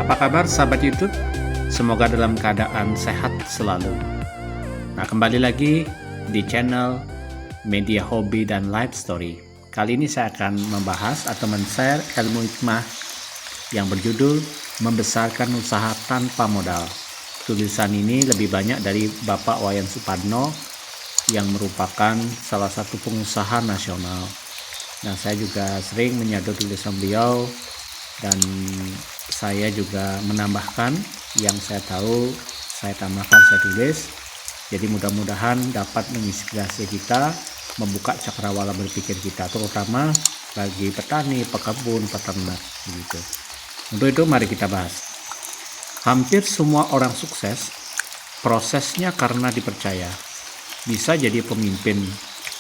Apa kabar sahabat YouTube? Semoga dalam keadaan sehat selalu. Nah, kembali lagi di channel Media Hobi dan Life Story. Kali ini saya akan membahas atau men-share ilmu hikmah yang berjudul Membesarkan Usaha Tanpa Modal. Tulisan ini lebih banyak dari Bapak Wayan Supadno yang merupakan salah satu pengusaha nasional. Nah, saya juga sering menyadari tulisan beliau dan saya juga menambahkan yang saya tahu, saya tambahkan, saya tulis. Jadi mudah-mudahan dapat menginspirasi kita, membuka cakrawala berpikir kita, terutama bagi petani, pekebun, peternak begitu. Untuk itu mari kita bahas. Hampir semua orang sukses prosesnya karena dipercaya. Bisa jadi pemimpin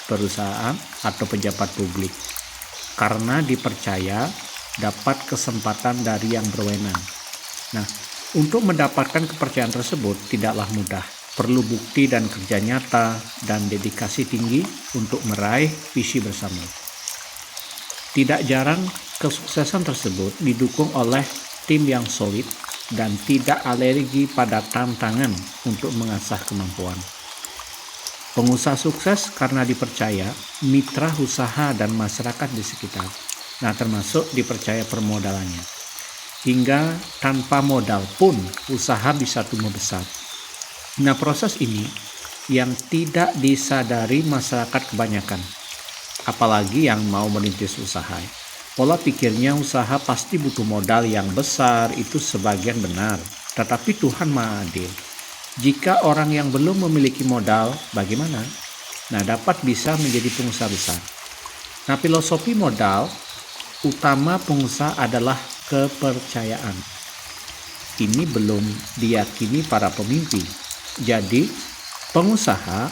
perusahaan atau pejabat publik. Karena dipercaya dapat kesempatan dari yang berwenang. Nah, untuk mendapatkan kepercayaan tersebut tidaklah mudah. Perlu bukti dan kerja nyata dan dedikasi tinggi untuk meraih visi bersama. Tidak jarang kesuksesan tersebut didukung oleh tim yang solid dan tidak alergi pada tantangan untuk mengasah kemampuan. Pengusaha sukses karena dipercaya mitra usaha dan masyarakat di sekitar. Nah, termasuk dipercaya permodalannya. Hingga tanpa modal pun usaha bisa tumbuh besar. Nah, proses ini yang tidak disadari masyarakat kebanyakan. Apalagi yang mau merintis usaha. Pola pikirnya usaha pasti butuh modal yang besar, itu sebagian benar. Tetapi Tuhan Maha Adil. Jika orang yang belum memiliki modal, bagaimana? Nah, dapat bisa menjadi pengusaha besar. Nah, filosofi modal utama pengusaha adalah kepercayaan. Ini belum diyakini para pemimpin. Jadi, pengusaha,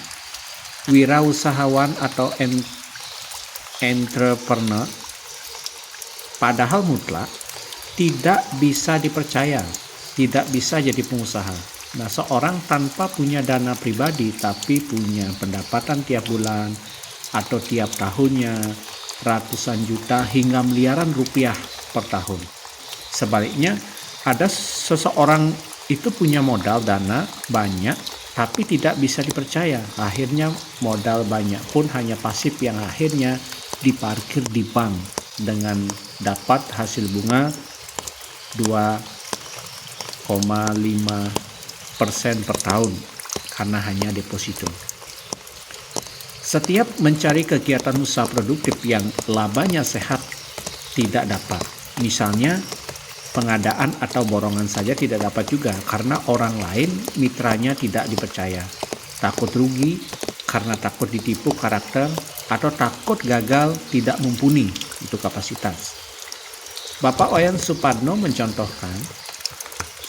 wirausahawan atau entrepreneur padahal mutlak tidak bisa dipercaya, tidak bisa jadi pengusaha. Nah, seorang tanpa punya dana pribadi tapi punya pendapatan tiap bulan atau tiap tahunnya ratusan juta hingga miliaran rupiah per tahun. Sebaliknya, ada seseorang itu punya modal dana banyak tapi tidak bisa dipercaya. Akhirnya modal banyak pun hanya pasif yang akhirnya diparkir di bank dengan dapat hasil bunga 2,5% per tahun karena hanya deposito. Setiap mencari kegiatan usaha produktif yang labanya sehat tidak dapat. Misalnya pengadaan atau borongan saja tidak dapat juga karena orang lain mitranya tidak dipercaya. Takut rugi karena takut ditipu karakter atau takut gagal tidak mumpuni itu kapasitas. Bapak Wayan Supadno mencontohkan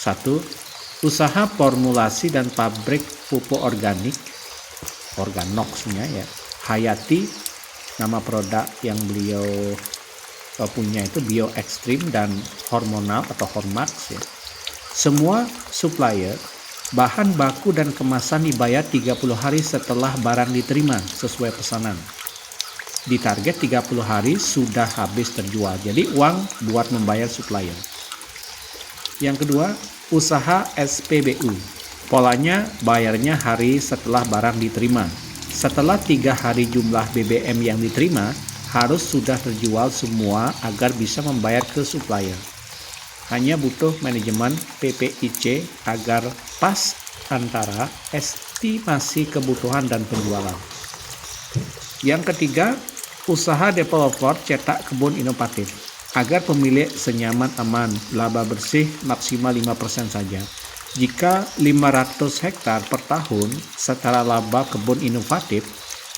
1. Usaha formulasi dan pabrik pupuk organik Organox-nya ya. Hayati, nama produk yang beliau punya itu Bio Extreme dan Hormonal atau Hormax ya. Semua supplier bahan baku dan kemasan dibayar 30 hari setelah barang diterima sesuai pesanan. Di target 30 hari sudah habis terjual. Jadi uang buat membayar supplier. Yang kedua, usaha SPBU. Polanya bayarnya hari setelah barang diterima. Setelah 3 hari jumlah BBM yang diterima harus sudah terjual semua agar bisa membayar ke supplier. Hanya butuh manajemen PPIC agar pas antara estimasi kebutuhan dan penjualan. Yang ketiga, usaha developer cetak kebun inovatif agar pemilik senyaman aman, laba bersih maksimal 5% saja. Jika 500 hektar per tahun secara laba kebun inovatif,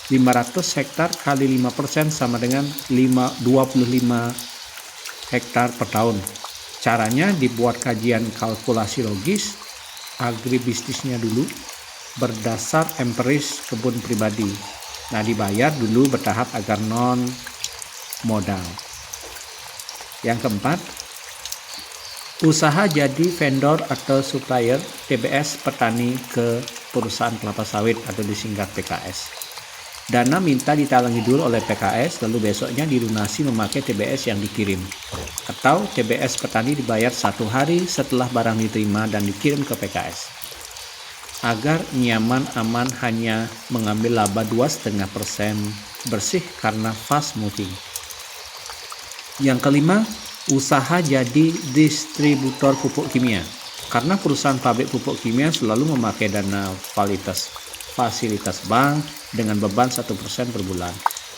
500 hektar kali 5% sama dengan 25 hektar per tahun. Caranya dibuat kajian kalkulasi logis, agribisnisnya dulu, berdasar empiris kebun pribadi. Nah, dibayar dulu bertahap agar non modal. Yang keempat, usaha jadi vendor atau supplier TBS petani ke perusahaan kelapa sawit atau disingkat PKS. Dana minta ditalangi dulu oleh PKS, lalu besoknya dilunasi memakai TBS yang dikirim. Atau TBS petani dibayar 1 hari setelah barang diterima dan dikirim ke PKS. Agar nyaman aman hanya mengambil laba 2,5% bersih karena fast moving. Yang kelima, usaha jadi distributor pupuk kimia. Karena perusahaan pabrik pupuk kimia selalu memakai dana fasilitas bank dengan beban 1% per bulan.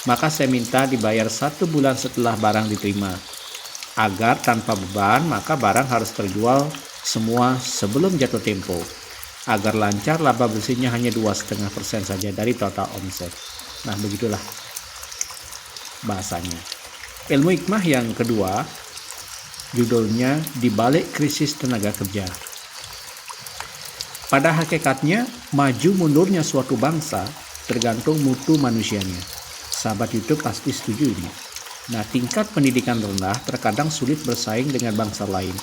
Maka saya minta dibayar 1 bulan setelah barang diterima. Agar tanpa beban, maka barang harus terjual semua sebelum jatuh tempo. Agar lancar, laba bersihnya hanya 2,5% saja dari total omset. Nah, begitulah bahasanya. Ilmu hikmah yang kedua, judulnya Di Balik Krisis Tenaga Kerja. Pada hakikatnya, maju mundurnya suatu bangsa tergantung mutu manusianya. Sahabat YouTube pasti setuju ini. Nah, tingkat pendidikan rendah terkadang sulit bersaing dengan bangsa lain.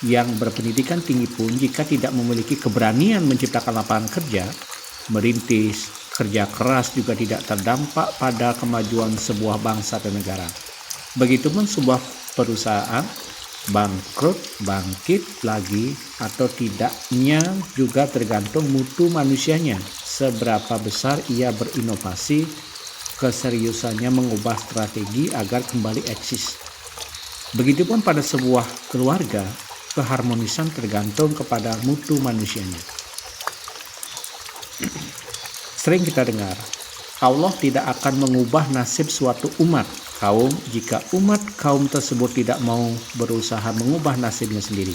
Yang berpendidikan tinggi pun jika tidak memiliki keberanian menciptakan lapangan kerja, merintis, kerja keras juga tidak terdampak pada kemajuan sebuah bangsa dan negara. Begitupun sebuah perusahaan bangkrut, bangkit lagi atau tidaknya juga tergantung mutu manusianya. Seberapa besar ia berinovasi, keseriusannya mengubah strategi agar kembali eksis. Begitupun pada sebuah keluarga, keharmonisan tergantung kepada mutu manusianya. Sering kita dengar, Allah tidak akan mengubah nasib suatu umat kaum jika umat kaum tersebut tidak mau berusaha mengubah nasibnya sendiri.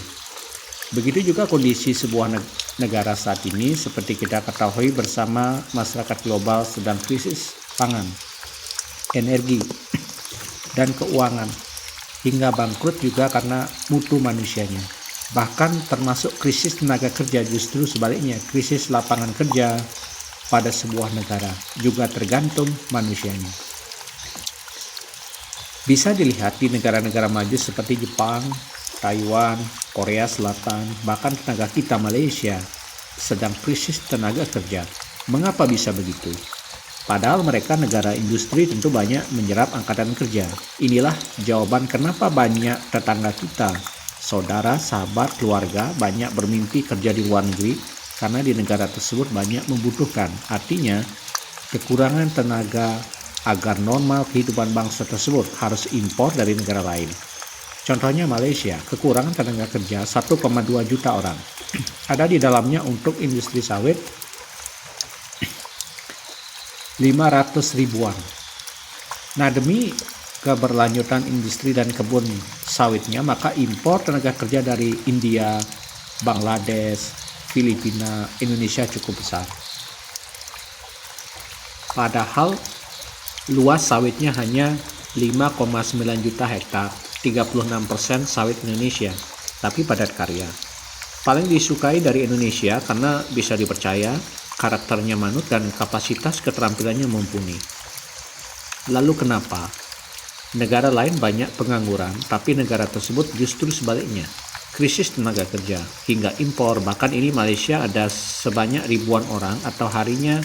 Begitu juga kondisi sebuah negara saat ini, seperti kita ketahui bersama, masyarakat global sedang krisis pangan, energi, dan keuangan, hingga bangkrut juga karena mutu manusianya. Bahkan termasuk krisis tenaga kerja, justru sebaliknya, krisis lapangan kerja pada sebuah negara juga tergantung manusianya. Bisa dilihat di negara-negara maju seperti Jepang, Taiwan, Korea Selatan, bahkan tetangga kita Malaysia sedang krisis tenaga kerja. Mengapa bisa begitu? Padahal mereka negara industri tentu banyak menyerap angkatan kerja. Inilah jawaban kenapa banyak tetangga kita, saudara, sahabat, keluarga banyak bermimpi kerja di luar negeri karena di negara tersebut banyak membutuhkan. Artinya, kekurangan tenaga agar normal kehidupan bangsa tersebut harus impor dari negara lain. Contohnya Malaysia, kekurangan tenaga kerja 1,2 juta orang. Ada di dalamnya untuk industri sawit 500 ribuan. Nah, demi keberlanjutan industri dan kebun sawitnya, maka impor tenaga kerja dari India, Bangladesh, Filipina, Indonesia cukup besar. Padahal luas sawitnya hanya 5,9 juta hektar, 36% sawit Indonesia, tapi padat karya. Paling disukai dari Indonesia karena bisa dipercaya, karakternya manut dan kapasitas keterampilannya mumpuni. Lalu kenapa negara lain banyak pengangguran, tapi negara tersebut justru sebaliknya, krisis tenaga kerja hingga impor? Bahkan ini Malaysia ada sebanyak ribuan orang atau harinya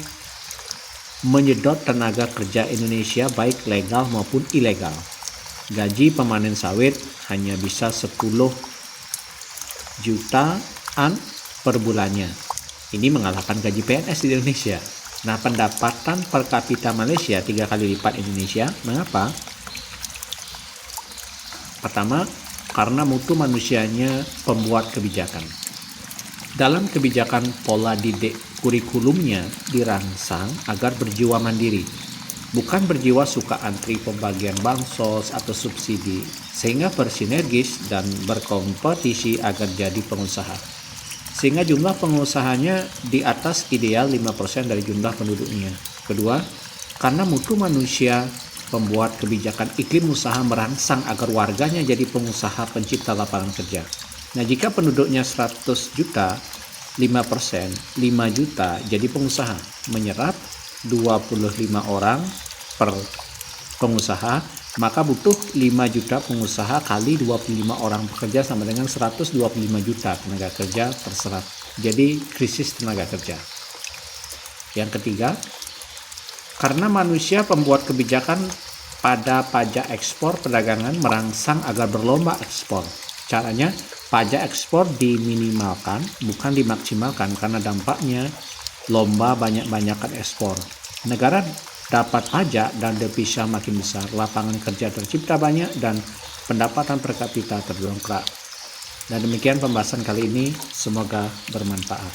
menyedot tenaga kerja Indonesia baik legal maupun ilegal. Gaji pemanen sawit hanya bisa 10 jutaan per bulannya. Ini mengalahkan gaji PNS di Indonesia. Nah, pendapatan per kapita Malaysia 3 kali lipat Indonesia. Mengapa? Pertama, karena mutu manusianya pembuat kebijakan. Dalam kebijakan pola didik kurikulumnya dirangsang agar berjiwa mandiri, bukan berjiwa suka antri pembagian bansos atau subsidi, sehingga bersinergis dan berkompetisi agar jadi pengusaha. Sehingga jumlah pengusahanya di atas ideal 5% dari jumlah penduduknya. Kedua, karena mutu manusia pembuat kebijakan iklim usaha merangsang agar warganya jadi pengusaha pencipta lapangan kerja. Nah, jika penduduknya 100 juta, 5%, 5 juta jadi pengusaha, menyerap 25 orang per pengusaha, maka butuh 5 juta pengusaha kali 25 orang pekerja sama dengan 125 juta tenaga kerja terserap. Jadi krisis tenaga kerja. Yang ketiga, Karena manusia pembuat kebijakan pada pajak ekspor perdagangan merangsang agar berlomba ekspor. Caranya, pajak ekspor diminimalkan, bukan dimaksimalkan, karena dampaknya lomba banyak-banyakan ekspor. Negara dapat pajak dan devisa makin besar, lapangan kerja tercipta banyak, dan pendapatan per kapita terdongkrak. Dan demikian pembahasan kali ini, semoga bermanfaat.